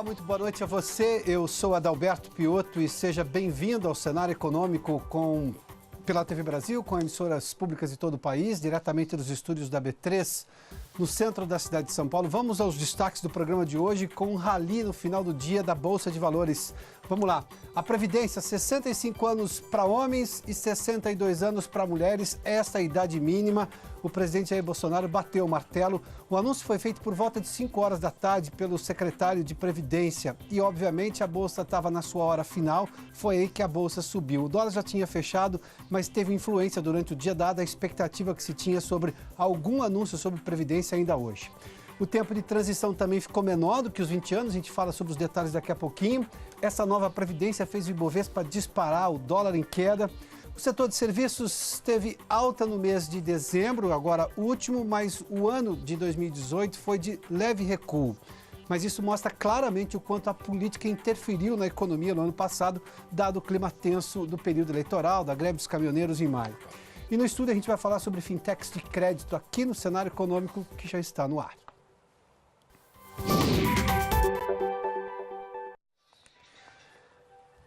muito boa noite a você. Eu sou Adalberto Piotto e seja bem-vindo ao Cenário Econômico pela TV Brasil, com emissoras públicas de todo o país, diretamente dos estúdios da B3, no centro da cidade de São Paulo. Vamos aos destaques do programa de hoje com um rally no final do dia da Bolsa de Valores. Vamos lá. A Previdência, 65 anos para homens e 62 anos para mulheres, esta é a idade mínima. O presidente Jair Bolsonaro bateu o martelo. O anúncio foi feito por volta de 5 horas da tarde pelo secretário de Previdência. E, obviamente, a Bolsa estava na sua hora final. Foi aí que a Bolsa subiu. O dólar já tinha fechado, mas teve influência durante o dia, dada a expectativa que se tinha sobre algum anúncio sobre Previdência ainda hoje. O tempo de transição também ficou menor do que os 20 anos, a gente fala sobre os detalhes daqui a pouquinho. Essa nova Previdência fez o Ibovespa disparar, o dólar em queda. O setor de serviços teve alta no mês de dezembro, agora último, mas o ano de 2018 foi de leve recuo. Mas isso mostra claramente o quanto a política interferiu na economia no ano passado, dado o clima tenso do período eleitoral, da greve dos caminhoneiros em maio. E no estúdio a gente vai falar sobre fintechs de crédito aqui no Cenário Econômico, que já está no ar.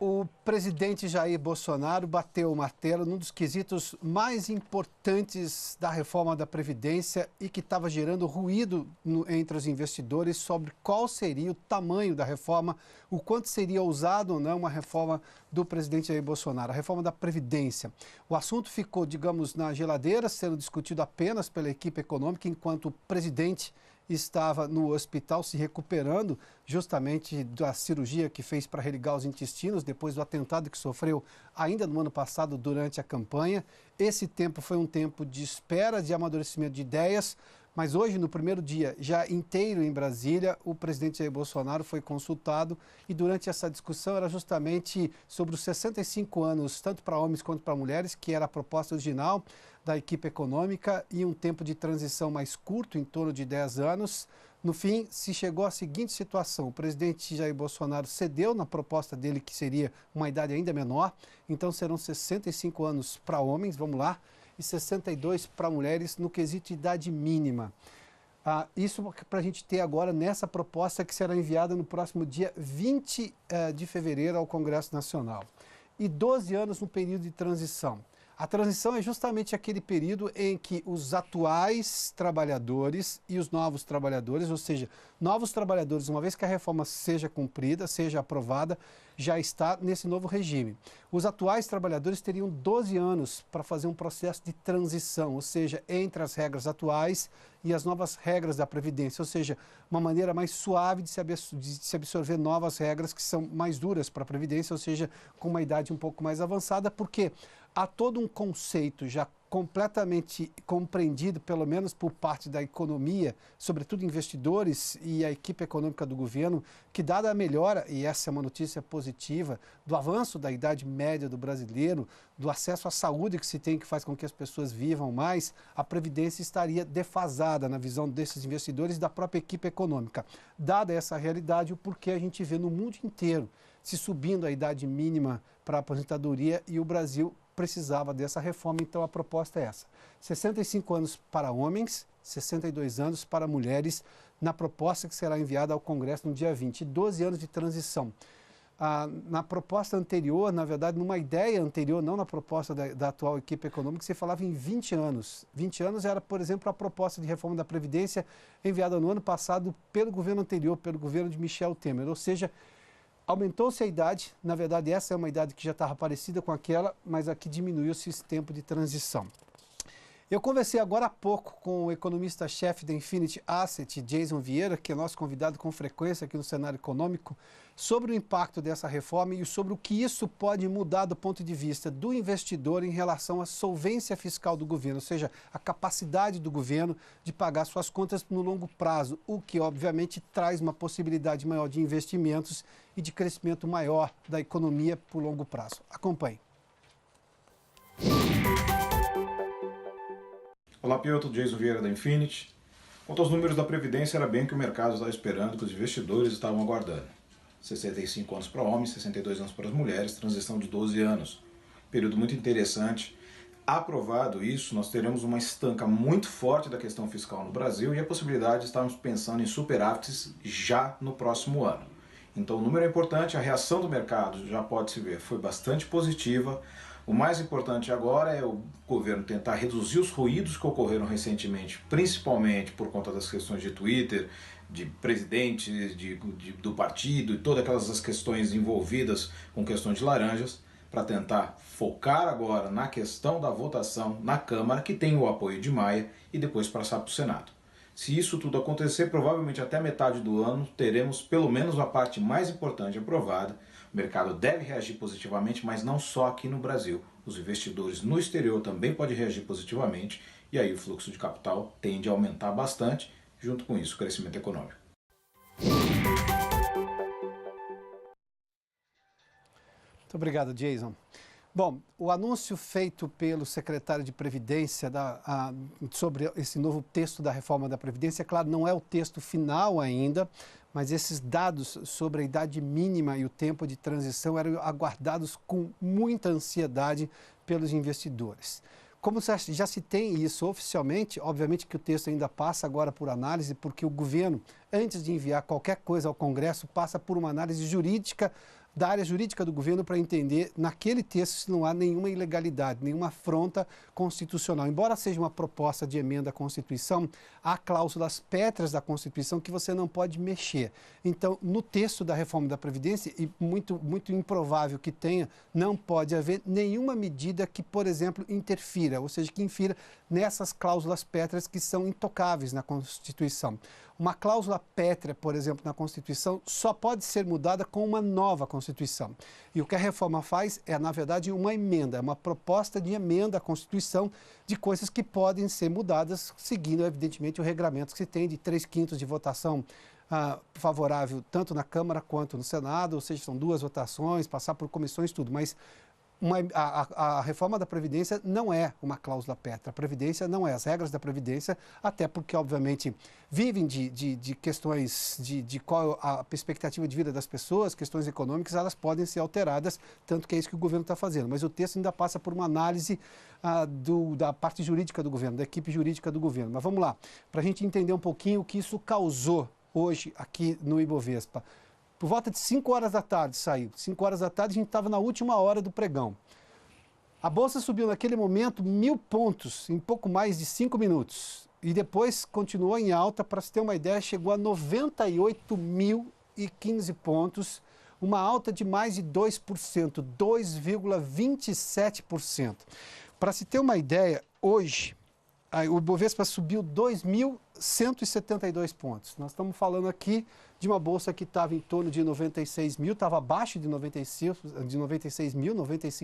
O presidente Jair Bolsonaro bateu o martelo num dos quesitos mais importantes da reforma da Previdência e que estava gerando ruído entre os investidores sobre qual seria o tamanho da reforma, o quanto seria ousado ou não uma reforma do presidente Jair Bolsonaro, a reforma da Previdência. O assunto ficou, digamos, na geladeira, sendo discutido apenas pela equipe econômica, enquanto o presidente estava no hospital se recuperando justamente da cirurgia que fez para religar os intestinos depois do atentado que sofreu ainda no ano passado durante a campanha. Esse tempo foi um tempo de espera, de amadurecimento de ideias, mas hoje, no primeiro dia, já inteiro em Brasília, o presidente Jair Bolsonaro foi consultado e durante essa discussão era justamente sobre os 65 anos, tanto para homens quanto para mulheres, que era a proposta original da equipe econômica, e um tempo de transição mais curto, em torno de 10 anos. No fim, se chegou à seguinte situação: o presidente Jair Bolsonaro cedeu na proposta dele, que seria uma idade ainda menor, então serão 65 anos para homens, vamos lá, e 62 para mulheres no quesito de idade mínima. Isso para a gente ter agora nessa proposta que será enviada no próximo dia 20 de fevereiro ao Congresso Nacional. E 12 anos no período de transição. A transição é justamente aquele período em que os atuais trabalhadores e os novos trabalhadores, ou seja, novos trabalhadores, uma vez que a reforma seja cumprida, seja aprovada, já está nesse novo regime. Os atuais trabalhadores teriam 12 anos para fazer um processo de transição, ou seja, entre as regras atuais e as novas regras da Previdência, ou seja, uma maneira mais suave de se absorver novas regras que são mais duras para a Previdência, ou seja, com uma idade um pouco mais avançada, porque há todo um conceito já completamente compreendido, pelo menos por parte da economia, sobretudo investidores e a equipe econômica do governo, que dada a melhora, e essa é uma notícia positiva, do avanço da idade média do brasileiro, do acesso à saúde que se tem, que faz com que as pessoas vivam mais, a Previdência estaria defasada na visão desses investidores e da própria equipe econômica. Dada essa realidade, o porquê a gente vê no mundo inteiro se subindo a idade mínima para a aposentadoria, e o Brasil precisava dessa reforma, então a proposta é essa: 65 anos para homens, 62 anos para mulheres, na proposta que será enviada ao Congresso no dia 20, 12 anos de transição. Na proposta anterior, na verdade, numa ideia anterior, não na proposta da atual equipe econômica, se falava em 20 anos. 20 anos era, por exemplo, a proposta de reforma da Previdência enviada no ano passado pelo governo anterior, pelo governo de Michel Temer, ou seja, aumentou-se a idade. Na verdade, essa é uma idade que já estava parecida com aquela, mas aqui diminuiu-se esse tempo de transição. Eu conversei agora há pouco com o economista-chefe da Infinity Asset, Jason Vieira, que é nosso convidado com frequência aqui no Cenário Econômico, sobre o impacto dessa reforma e sobre o que isso pode mudar do ponto de vista do investidor em relação à solvência fiscal do governo, ou seja, a capacidade do governo de pagar suas contas no longo prazo, o que obviamente traz uma possibilidade maior de investimentos e de crescimento maior da economia por longo prazo. Acompanhe. Olá, Piotto, Jason Vieira da Infinity. Quanto aos números da Previdência, era bem que o mercado estava esperando, que os investidores estavam aguardando. 65 anos para homens, 62 anos para as mulheres, transição de 12 anos. Período muito interessante. Aprovado isso, nós teremos uma estanca muito forte da questão fiscal no Brasil e a possibilidade de estarmos pensando em superávites já no próximo ano. Então o número é importante, a reação do mercado, já pode se ver, foi bastante positiva. O mais importante agora é o governo tentar reduzir os ruídos que ocorreram recentemente, principalmente por conta das questões de Twitter, de presidentes do partido e todas aquelas questões envolvidas com questões de laranjas, para tentar focar agora na questão da votação na Câmara, que tem o apoio de Maia, e depois passar para o Senado. Se isso tudo acontecer, provavelmente até metade do ano teremos pelo menos a parte mais importante aprovada. O mercado deve reagir positivamente, mas não só aqui no Brasil. Os investidores no exterior também podem reagir positivamente, e aí o fluxo de capital tende a aumentar bastante, junto com isso o crescimento econômico. Muito obrigado, Jason. Bom, o anúncio feito pelo secretário de Previdência sobre esse novo texto da reforma da Previdência, claro, não é o texto final ainda, mas esses dados sobre a idade mínima e o tempo de transição eram aguardados com muita ansiedade pelos investidores. Como já se tem isso oficialmente, obviamente que o texto ainda passa agora por análise, porque o governo, antes de enviar qualquer coisa ao Congresso, passa por uma análise jurídica, da área jurídica do governo, para entender naquele texto se não há nenhuma ilegalidade, nenhuma afronta constitucional. Embora seja uma proposta de emenda à Constituição, há cláusulas pétreas da Constituição que você não pode mexer. Então, no texto da reforma da Previdência, e muito improvável que tenha, não pode haver nenhuma medida que, por exemplo, interfira, ou seja, que infira nessas cláusulas pétreas que são intocáveis na Constituição. Uma cláusula pétrea, por exemplo, na Constituição, só pode ser mudada com uma nova Constituição. E o que a reforma faz é, na verdade, uma emenda, uma proposta de emenda à Constituição de coisas que podem ser mudadas, seguindo, evidentemente, o regramento que se tem de 3/5 de votação favorável, tanto na Câmara quanto no Senado, ou seja, são 2 votações, passar por comissões, tudo, mas a reforma da Previdência não é uma cláusula pétrea. A Previdência não é. As regras da Previdência, até porque, obviamente, vivem de questões de qual a perspectiva de vida das pessoas, questões econômicas, elas podem ser alteradas, tanto que é isso que o governo está fazendo. Mas o texto ainda passa por uma análise da parte jurídica do governo, da equipe jurídica do governo. Mas vamos lá, para a gente entender um pouquinho o que isso causou hoje aqui no Ibovespa. Por volta de 5 horas da tarde saiu. 5 horas da tarde a gente estava na última hora do pregão. A Bolsa subiu naquele momento 1.000 pontos em pouco mais de 5 minutos. E depois continuou em alta, para se ter uma ideia, chegou a 98.015 pontos, uma alta de mais de 2%, 2,27%. Para se ter uma ideia, hoje o Ibovespa subiu 2.172 pontos. Nós estamos falando aqui de uma bolsa que estava em torno de 96 mil, estava abaixo de 96 mil,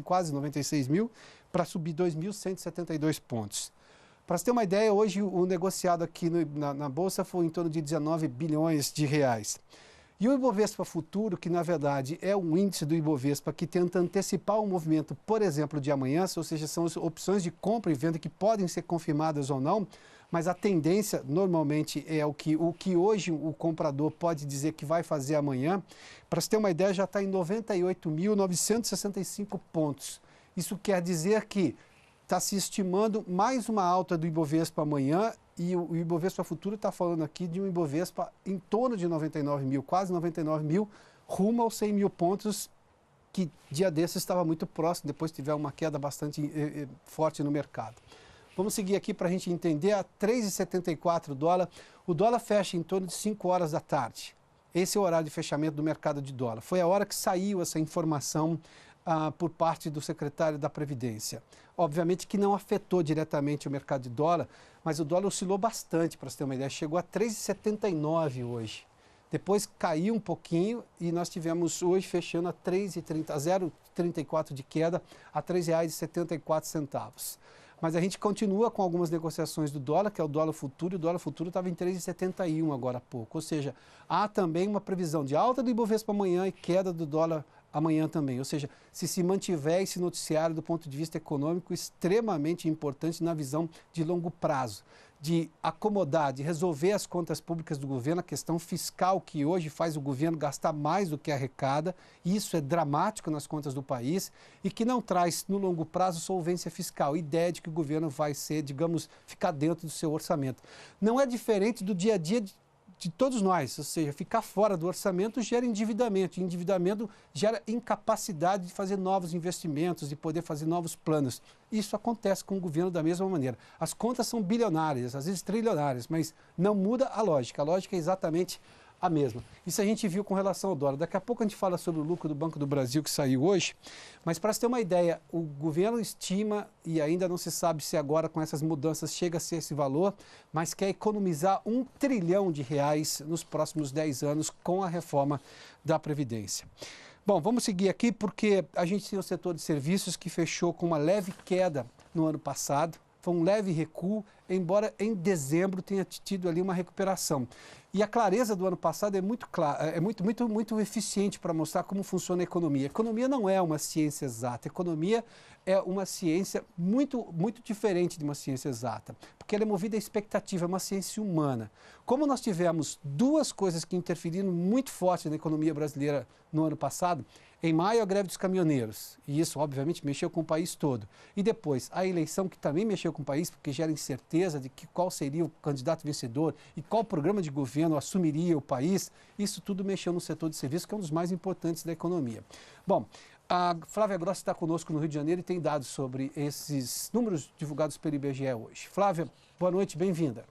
quase 96 mil, para subir 2.172 pontos. Para você ter uma ideia, hoje o negociado aqui na bolsa foi em torno de 19 bilhões de reais. E o Ibovespa Futuro, que na verdade é um índice do Ibovespa que tenta antecipar o movimento, por exemplo, de amanhã, ou seja, são as opções de compra e venda que podem ser confirmadas ou não, mas a tendência normalmente é o que hoje o comprador pode dizer que vai fazer amanhã. Para você ter uma ideia, já está em 98.965 pontos. Isso quer dizer que está se estimando mais uma alta do Ibovespa amanhã, e o Ibovespa Futuro está falando aqui de um Ibovespa em torno de 99 mil, quase 99 mil, rumo aos 100 mil pontos, que dia desses estava muito próximo, depois tiver uma queda bastante forte no mercado. Vamos seguir aqui para a gente entender. A 3,74 o dólar. O dólar fecha em torno de 5 horas da tarde. Esse é o horário de fechamento do mercado de dólar. Foi a hora que saiu essa informação por parte do secretário da Previdência. Obviamente que não afetou diretamente o mercado de dólar, mas o dólar oscilou bastante, para você ter uma ideia. Chegou a 3,79 hoje. Depois caiu um pouquinho e nós tivemos hoje fechando a 3,30, a 0,34 de queda, a R$ 3,74. Mas a gente continua com algumas negociações do dólar, que é o dólar futuro, e o dólar futuro estava em 3,71 agora há pouco. Ou seja, há também uma previsão de alta do Ibovespa amanhã e queda do dólar amanhã também. Ou seja, se mantiver esse noticiário do ponto de vista econômico extremamente importante na visão de longo prazo, de acomodar, de resolver as contas públicas do governo, a questão fiscal que hoje faz o governo gastar mais do que arrecada, e isso é dramático nas contas do país, e que não traz no longo prazo solvência fiscal, ideia de que o governo vai ser, digamos, ficar dentro do seu orçamento. Não é diferente do dia a dia de todos nós, ou seja, ficar fora do orçamento gera endividamento, e endividamento gera incapacidade de fazer novos investimentos, de poder fazer novos planos. Isso acontece com o governo da mesma maneira. As contas são bilionárias, às vezes trilionárias, mas não muda a lógica é exatamente a mesma. Isso a gente viu com relação ao dólar. Daqui a pouco a gente fala sobre o lucro do Banco do Brasil que saiu hoje, mas para você ter uma ideia, o governo estima, e ainda não se sabe se agora com essas mudanças chega a ser esse valor, mas quer economizar R$ 1 trilhão nos próximos 10 anos com a reforma da Previdência. Bom, vamos seguir aqui porque a gente tem o setor de serviços que fechou com uma leve queda no ano passado. Foi um leve recuo, embora em dezembro tenha tido ali uma recuperação. E a clareza do ano passado é muito eficiente para mostrar como funciona a economia. A economia não é uma ciência exata. A economia é uma ciência muito diferente de uma ciência exata, porque ela é movida à expectativa, é uma ciência humana. Como nós tivemos duas coisas que interferiram muito forte na economia brasileira no ano passado, em maio, a greve dos caminhoneiros, e isso, obviamente, mexeu com o país todo. E depois, a eleição, que também mexeu com o país, porque gera incerteza de qual seria o candidato vencedor e qual programa de governo assumiria o país, isso tudo mexeu no setor de serviços, que é um dos mais importantes da economia. Bom, a Flávia Grossi está conosco no Rio de Janeiro e tem dados sobre esses números divulgados pelo IBGE hoje. Flávia, boa noite, bem-vinda.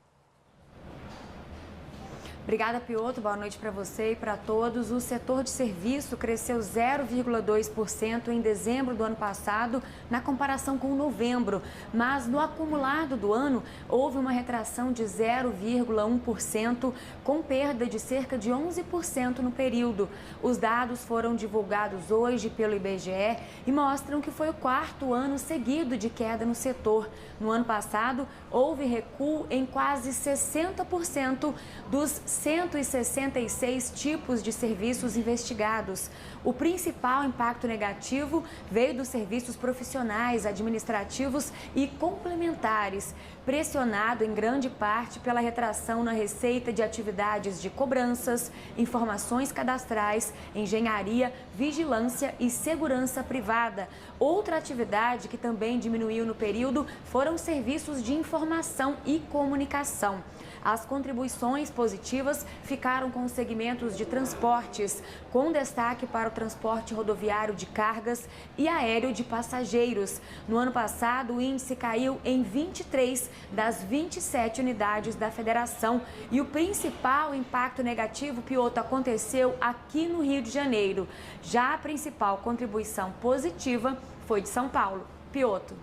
Obrigada, Piotr. Boa noite para você e para todos. O setor de serviço cresceu 0,2% em dezembro do ano passado, na comparação com novembro. Mas no acumulado do ano, houve uma retração de 0,1%, com perda de cerca de 11% no período. Os dados foram divulgados hoje pelo IBGE e mostram que foi o quarto ano seguido de queda no setor. No ano passado, houve recuo em quase 60% dos 166 tipos de serviços investigados. O principal impacto negativo veio dos serviços profissionais, administrativos e complementares, pressionado em grande parte pela retração na receita de atividades de cobranças, informações cadastrais, engenharia, vigilância e segurança privada. Outra atividade que também diminuiu no período foram serviços de informação e comunicação. As contribuições positivas ficaram com os segmentos de transportes, com destaque para o transporte rodoviário de cargas e aéreo de passageiros. No ano passado, o índice caiu em 23 das 27 unidades da federação. E o principal impacto negativo, Piotr, aconteceu aqui no Rio de Janeiro. Já a principal contribuição positiva foi de São Paulo. Piotr.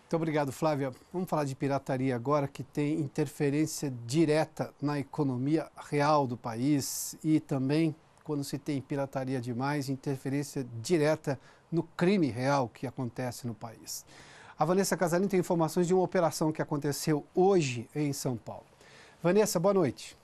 Muito obrigado, Flávia. Vamos falar de pirataria agora, que tem interferência direta na economia real do país e também, quando se tem pirataria demais, interferência direta no crime real que acontece no país. A Vanessa Casalim tem informações de uma operação que aconteceu hoje em São Paulo. Vanessa, boa noite.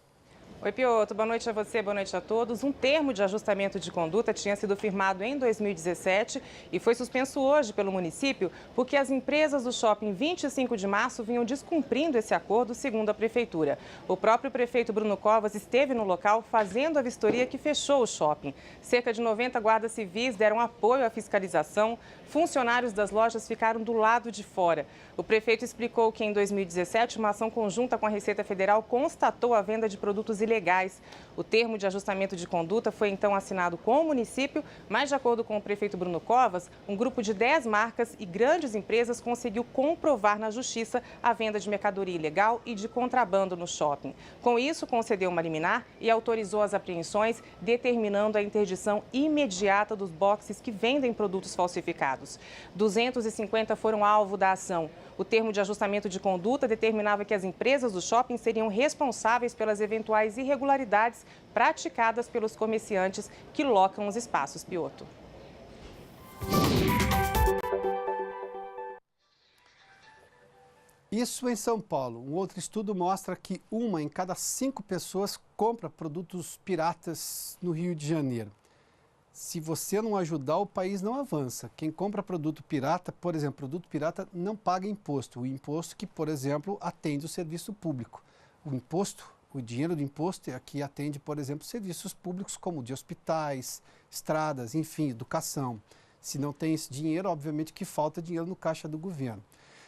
Oi, Piotr. Boa noite a você, boa noite a todos. Um termo de ajustamento de conduta tinha sido firmado em 2017 e foi suspenso hoje pelo município porque as empresas do shopping 25 de março vinham descumprindo esse acordo, segundo a prefeitura. O próprio prefeito Bruno Covas esteve no local fazendo a vistoria que fechou o shopping. Cerca de 90 guardas civis deram apoio à fiscalização. Funcionários das lojas ficaram do lado de fora. O prefeito explicou que em 2017 uma ação conjunta com a Receita Federal constatou a venda de produtos ilegais. O termo de ajustamento de conduta foi então assinado com o município, mas de acordo com o prefeito Bruno Covas, um grupo de 10 marcas e grandes empresas conseguiu comprovar na justiça a venda de mercadoria ilegal e de contrabando no shopping. Com isso, concedeu uma liminar e autorizou as apreensões, determinando a interdição imediata dos boxes que vendem produtos falsificados. 250 foram alvo da ação. O termo de ajustamento de conduta determinava que as empresas do shopping seriam responsáveis pelas eventuais irregularidades praticadas pelos comerciantes que locam os espaços. Piotr. Isso em São Paulo. Um outro estudo mostra que 1 em cada 5 pessoas compra produtos piratas no Rio de Janeiro. Se você não ajudar, o país não avança. Quem compra produto pirata, por exemplo, produto pirata não paga imposto. O imposto que, por exemplo, atende o serviço público. O dinheiro do imposto é que atende, por exemplo, serviços públicos como de hospitais, estradas, enfim, educação. Se não tem esse dinheiro, obviamente que falta dinheiro no caixa do governo.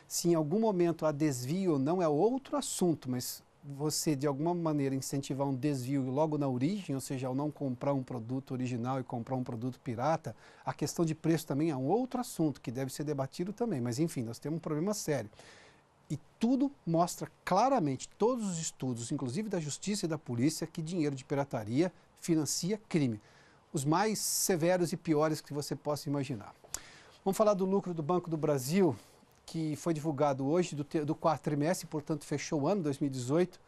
Se em algum momento há desvio ou não é outro assunto, mas você de alguma maneira incentivar um desvio logo na origem, ou seja, ao não comprar um produto original e comprar um produto pirata, a questão de preço também é um outro assunto que deve ser debatido também. Mas enfim, nós temos um problema sério. E tudo mostra claramente, todos os estudos, inclusive da Justiça e da Polícia, que dinheiro de pirataria financia crime. Os mais severos e piores que você possa imaginar. Vamos falar do lucro do Banco do Brasil, que foi divulgado hoje, do quarto trimestre, portanto fechou o ano 2018.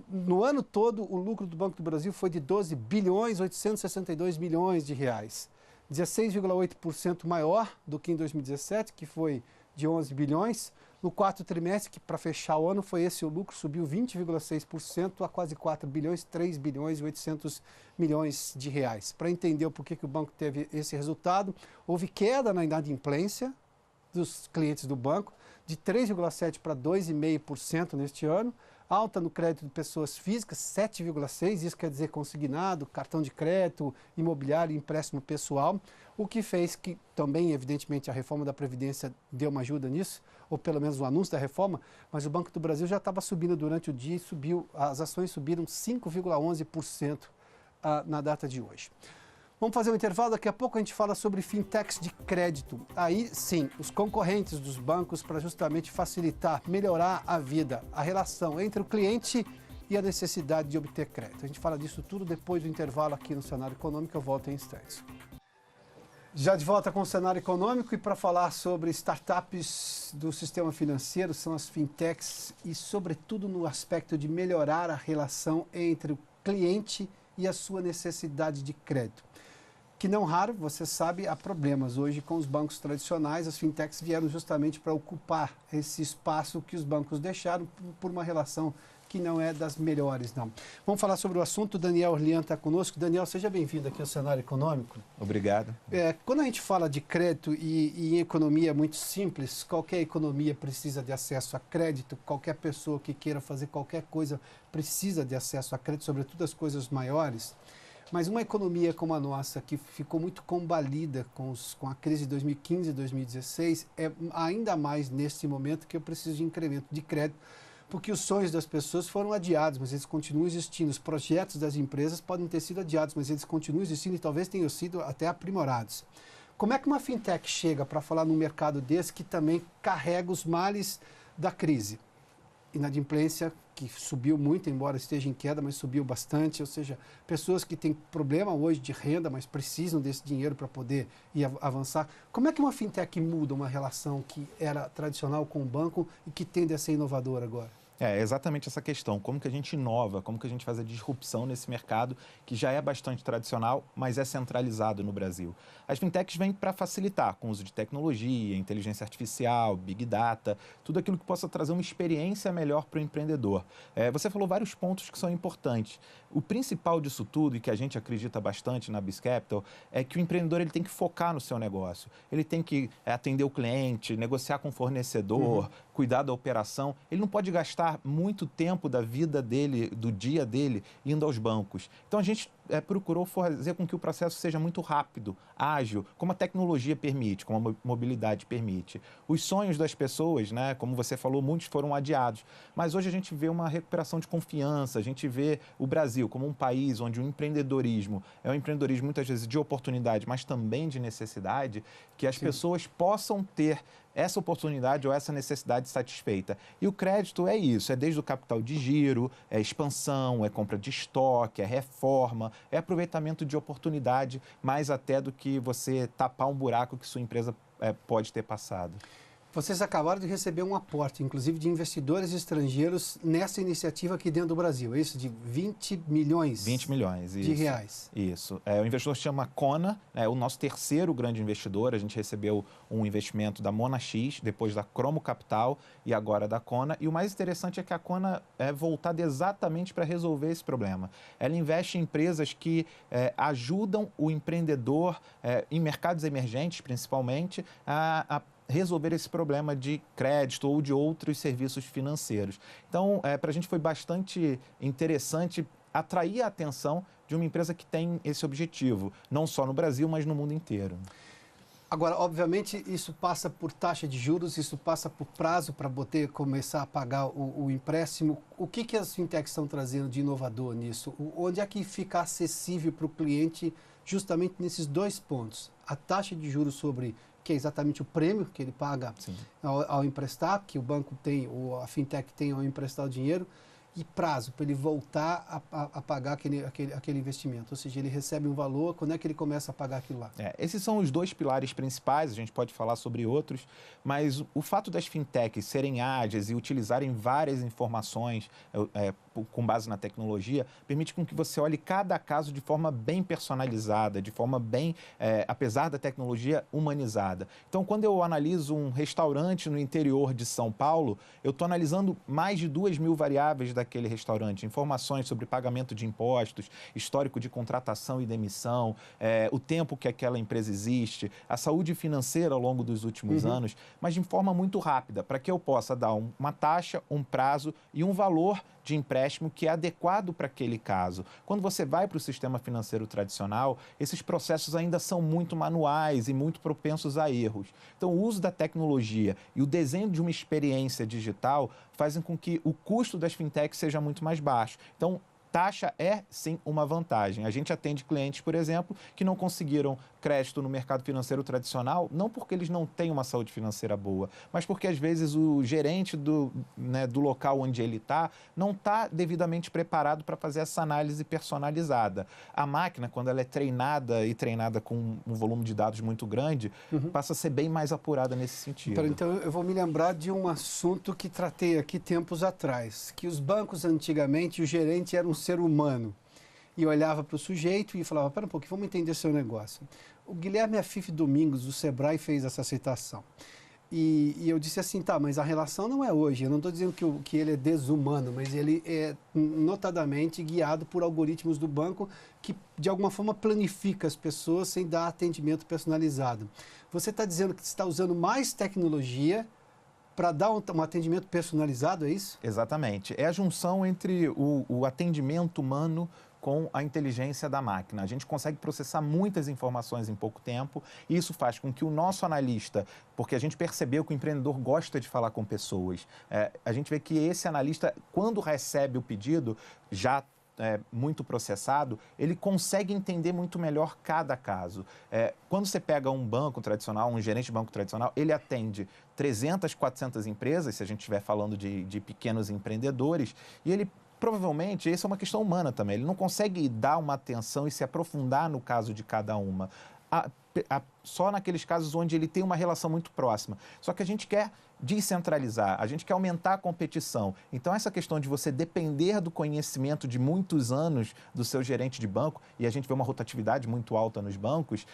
No ano todo, o lucro do Banco do Brasil foi de 12 bilhões 862 milhões de reais. 16,8% maior do que em 2017, que foi de 11 bilhões. No quarto trimestre, que para fechar o ano foi esse o lucro, subiu 20,6% a quase 4 bilhões, 3 bilhões e 800 milhões de reais. Para entender o porquê que o banco teve esse resultado, houve queda na inadimplência dos clientes do banco, de 3,7% para 2,5% neste ano, alta no crédito de pessoas físicas, 7,6%, isso quer dizer consignado, cartão de crédito, imobiliário, empréstimo pessoal, o que fez que também, evidentemente, a reforma da Previdência deu uma ajuda nisso, ou pelo menos o anúncio da reforma, mas o Banco do Brasil já estava subindo durante o dia e as ações subiram 5,11% na data de hoje. Vamos fazer um intervalo, daqui a pouco a gente fala sobre fintechs de crédito. Aí sim, os concorrentes dos bancos para justamente facilitar, melhorar a vida, a relação entre o cliente e a necessidade de obter crédito. A gente fala disso tudo depois do intervalo aqui no Cenário Econômico, eu volto em instantes. Já de volta com o Cenário Econômico e para falar sobre startups do sistema financeiro, são as fintechs e sobretudo no aspecto de melhorar a relação entre o cliente e a sua necessidade de crédito. Que não raro, você sabe, há problemas hoje com os bancos tradicionais. As fintechs vieram justamente para ocupar esse espaço que os bancos deixaram por uma relação que não é das melhores, não. Vamos falar sobre o assunto. Daniel Orlian está conosco. Daniel, seja bem-vindo aqui ao Cenário Econômico. Obrigado. Quando a gente fala de crédito e em economia é muito simples, qualquer economia precisa de acesso a crédito, qualquer pessoa que queira fazer qualquer coisa precisa de acesso a crédito, sobretudo as coisas maiores. Mas uma economia como a nossa, que ficou muito combalida com a crise de 2015 e 2016, é ainda mais nesse momento que eu preciso de incremento de crédito, porque os sonhos das pessoas foram adiados, mas eles continuam existindo. Os projetos das empresas podem ter sido adiados, mas eles continuam existindo e talvez tenham sido até aprimorados. Como é que uma fintech chega para falar num mercado desse que também carrega os males da crise? Inadimplência, que subiu muito, embora esteja em queda, mas subiu bastante, ou seja, pessoas que têm problema hoje de renda, mas precisam desse dinheiro para poder ir avançar. Como é que uma fintech muda uma relação que era tradicional com o banco e que tende a ser inovadora agora? É exatamente essa questão, como que a gente inova, como que a gente faz a disrupção nesse mercado que já é bastante tradicional, mas é centralizado no Brasil. As fintechs vêm para facilitar com o uso de tecnologia, inteligência artificial, big data, tudo aquilo que possa trazer uma experiência melhor para o empreendedor. Você falou vários pontos que são importantes. O principal disso tudo, e que a gente acredita bastante na Biz Capital, é que o empreendedor ele tem que focar no seu negócio. Ele tem que atender o cliente, negociar com o fornecedor, cuidar da operação. Ele não pode gastar muito tempo da vida dele, do dia dele, indo aos bancos. Então a gente procurou fazer com que o processo seja muito rápido, ágil, como a tecnologia permite, como a mobilidade permite. Os sonhos das pessoas, né, como você falou, muitos foram adiados, mas hoje a gente vê uma recuperação de confiança, a gente vê o Brasil como um país onde o empreendedorismo é um empreendedorismo muitas vezes de oportunidade, mas também de necessidade, que as pessoas possam ter essa oportunidade ou essa necessidade satisfeita. E o crédito é isso, é desde o capital de giro, é expansão, é compra de estoque, é reforma, é aproveitamento de oportunidade, mais até do que você tapar um buraco que sua empresa pode ter passado. Vocês acabaram de receber um aporte, inclusive de investidores estrangeiros, nessa iniciativa aqui dentro do Brasil, é isso? De 20 milhões? 20 milhões, isso. De reais. Isso. O investidor se chama Kona, é o nosso terceiro grande investidor. A gente recebeu um investimento da Monax, depois da Cromo Capital e agora da Kona. E o mais interessante é que a Kona é voltada exatamente para resolver esse problema. Ela investe em empresas que ajudam o empreendedor, em mercados emergentes principalmente, a resolver esse problema de crédito ou de outros serviços financeiros. Então, para a gente foi bastante interessante atrair a atenção de uma empresa que tem esse objetivo, não só no Brasil, mas no mundo inteiro. Agora, obviamente, isso passa por taxa de juros, isso passa por prazo para poder começar a pagar o empréstimo. O que as fintechs estão trazendo de inovador nisso? Onde é que fica acessível para o cliente justamente nesses dois pontos? A taxa de juros sobre, que é exatamente o prêmio que ele paga ao emprestar, que o banco tem, ou a fintech tem ao emprestar o dinheiro, e prazo para ele voltar a pagar aquele investimento. Ou seja, ele recebe um valor, quando é que ele começa a pagar aquilo lá? Esses são os dois pilares principais, a gente pode falar sobre outros, mas o fato das fintechs serem ágeis e utilizarem várias informações com base na tecnologia, permite com que você olhe cada caso de forma bem personalizada, de forma bem, apesar da tecnologia, humanizada. Então, quando eu analiso um restaurante no interior de São Paulo, eu estou analisando mais de 2.000 variáveis daquele restaurante, informações sobre pagamento de impostos, histórico de contratação e demissão, o tempo que aquela empresa existe, a saúde financeira ao longo dos últimos anos, mas de forma muito rápida, para que eu possa dar uma taxa, um prazo e um valor de empréstimo que é adequado para aquele caso. Quando você vai para o sistema financeiro tradicional, esses processos ainda são muito manuais e muito propensos a erros. Então, o uso da tecnologia e o desenho de uma experiência digital fazem com que o custo das fintechs seja muito mais baixo. Então, taxa é, sim, uma vantagem. A gente atende clientes, por exemplo, que não conseguiram crédito no mercado financeiro tradicional, não porque eles não têm uma saúde financeira boa, mas porque, às vezes, o gerente do local onde ele está não está devidamente preparado para fazer essa análise personalizada. A máquina, quando ela é treinada com um volume de dados muito grande, passa a ser bem mais apurada nesse sentido. Então, eu vou me lembrar de um assunto que tratei aqui tempos atrás, que os bancos, antigamente, o gerente era um ser humano e olhava para o sujeito e falava, pera um pouquinho, vamos entender seu negócio. O Guilherme Afif Domingos, do Sebrae, fez essa citação. E eu disse assim, tá, mas a relação não é hoje. Eu não estou dizendo que ele é desumano, mas ele é notadamente guiado por algoritmos do banco que, de alguma forma, planifica as pessoas sem dar atendimento personalizado. Você está dizendo que está usando mais tecnologia para dar um atendimento personalizado, é isso? Exatamente. É a junção entre o atendimento humano com a inteligência da máquina. A gente consegue processar muitas informações em pouco tempo e isso faz com que o nosso analista, porque a gente percebeu que o empreendedor gosta de falar com pessoas, a gente vê que esse analista, quando recebe o pedido, já muito processado, ele consegue entender muito melhor cada caso. Quando você pega um banco tradicional, um gerente de banco tradicional, ele atende 300, 400 empresas, se a gente estiver falando de pequenos empreendedores, e ele provavelmente, isso é uma questão humana também, ele não consegue dar uma atenção e se aprofundar no caso de cada uma. Só naqueles casos onde ele tem uma relação muito próxima. Só que a gente quer descentralizar, a gente quer aumentar a competição. Então, essa questão de você depender do conhecimento de muitos anos do seu gerente de banco, e a gente vê uma rotatividade muito alta nos bancos,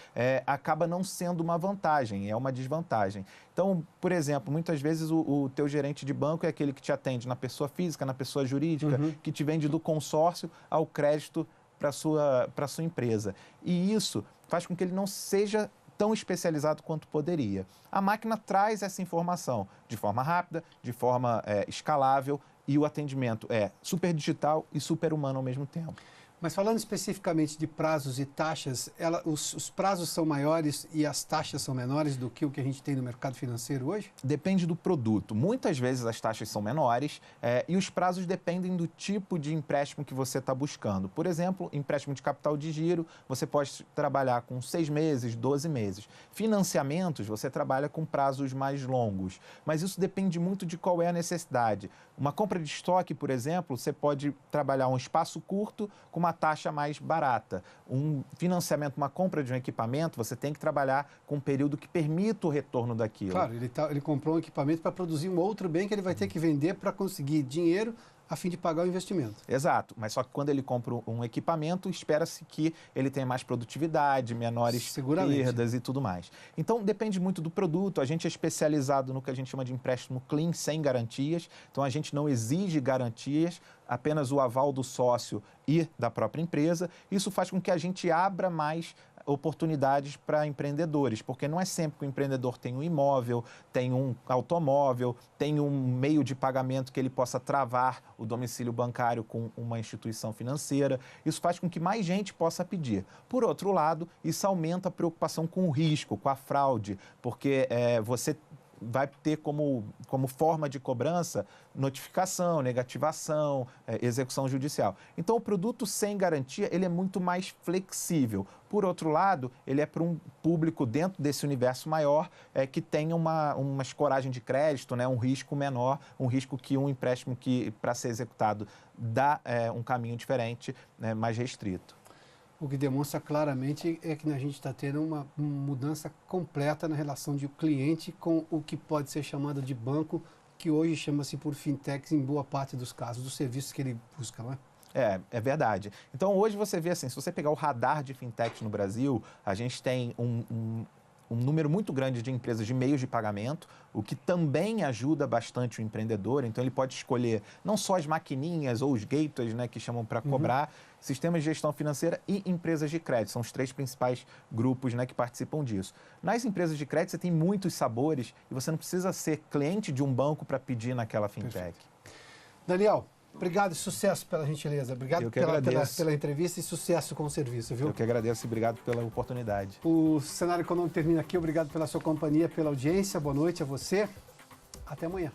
acaba não sendo uma vantagem, é uma desvantagem. Então, por exemplo, muitas vezes o teu gerente de banco é aquele que te atende na pessoa física, na pessoa jurídica, que te vende do consórcio ao crédito para a sua empresa. E isso faz com que ele não seja tão especializado quanto poderia. A máquina traz essa informação de forma rápida, de forma escalável, e o atendimento é super digital e super humano ao mesmo tempo. Mas falando especificamente de prazos e taxas, os prazos são maiores e as taxas são menores do que o que a gente tem no mercado financeiro hoje? Depende do produto. Muitas vezes as taxas são menores e os prazos dependem do tipo de empréstimo que você está buscando. Por exemplo, empréstimo de capital de giro, você pode trabalhar com 6 meses, 12 meses. Financiamentos, você trabalha com prazos mais longos. Mas isso depende muito de qual é a necessidade. Uma compra de estoque, por exemplo, você pode trabalhar um espaço curto com uma taxa mais barata. Um financiamento, uma compra de um equipamento, você tem que trabalhar com um período que permita o retorno daquilo. Claro, ele comprou um equipamento para produzir um outro bem que ele vai ter que vender para conseguir dinheiro a fim de pagar o investimento. Exato, mas só que quando ele compra um equipamento, espera-se que ele tenha mais produtividade, menores perdas e tudo mais. Então, depende muito do produto. A gente é especializado no que a gente chama de empréstimo clean, sem garantias. Então, a gente não exige garantias, apenas o aval do sócio e da própria empresa. Isso faz com que a gente abra mais oportunidades para empreendedores, porque não é sempre que o empreendedor tem um imóvel, tem um automóvel, tem um meio de pagamento que ele possa travar o domicílio bancário com uma instituição financeira. Isso faz com que mais gente possa pedir. Por outro lado, isso aumenta a preocupação com o risco, com a fraude, porque você vai ter como forma de cobrança notificação, negativação, execução judicial. Então, o produto sem garantia, ele é muito mais flexível. Por outro lado, ele é para um público dentro desse universo maior que tem uma escoragem de crédito, né, um risco menor, um risco que um empréstimo que, para ser executado, dá um caminho diferente, né, mais restrito. O que demonstra claramente é que a gente está tendo uma mudança completa na relação de cliente com o que pode ser chamado de banco, que hoje chama-se por fintechs em boa parte dos casos, dos serviços que ele busca, não é? É verdade. Então, hoje você vê assim, se você pegar o radar de fintechs no Brasil, a gente tem um número muito grande de empresas de meios de pagamento, o que também ajuda bastante o empreendedor. Então, ele pode escolher não só as maquininhas ou os gateways, né, que chamam para cobrar, sistemas de gestão financeira e empresas de crédito. São os 3 principais grupos, né, que participam disso. Nas empresas de crédito, você tem muitos sabores e você não precisa ser cliente de um banco para pedir naquela fintech. Perfeito. Daniel, obrigado e sucesso pela gentileza. Obrigado pela entrevista e sucesso com o serviço, viu? Eu que agradeço e obrigado pela oportunidade. O Cenário Econômico termina aqui. Obrigado pela sua companhia, pela audiência. Boa noite a você. Até amanhã.